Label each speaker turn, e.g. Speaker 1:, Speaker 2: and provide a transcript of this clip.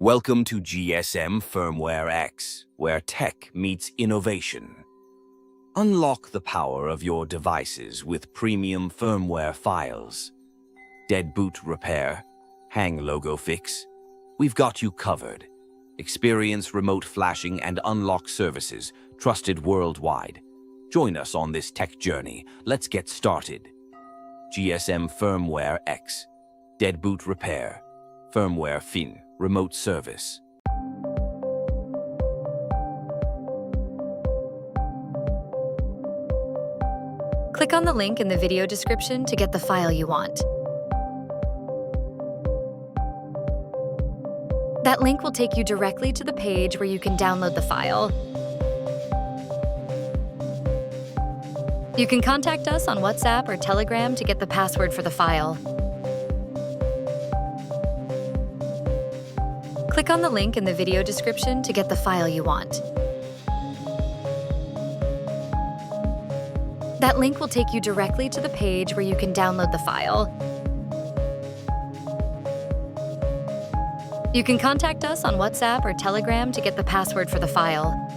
Speaker 1: Welcome to GSM Firmware X, where tech meets innovation. Unlock the power of your devices with premium firmware files. Dead boot repair, hang logo fix. We've got you covered. Experience remote flashing and unlock services trusted worldwide. Join us on this tech journey. Let's get started. GSM Firmware X, dead boot repair, firmware fin, remote service.
Speaker 2: Click on the link in the video description to get the file you want. That link will take you directly to the page where you can download the file. You can contact us on WhatsApp or Telegram to get the password for the file. Click on the link in the video description to get the file you want. That link will take you directly to the page where you can download the file. You can contact us on WhatsApp or Telegram to get the password for the file.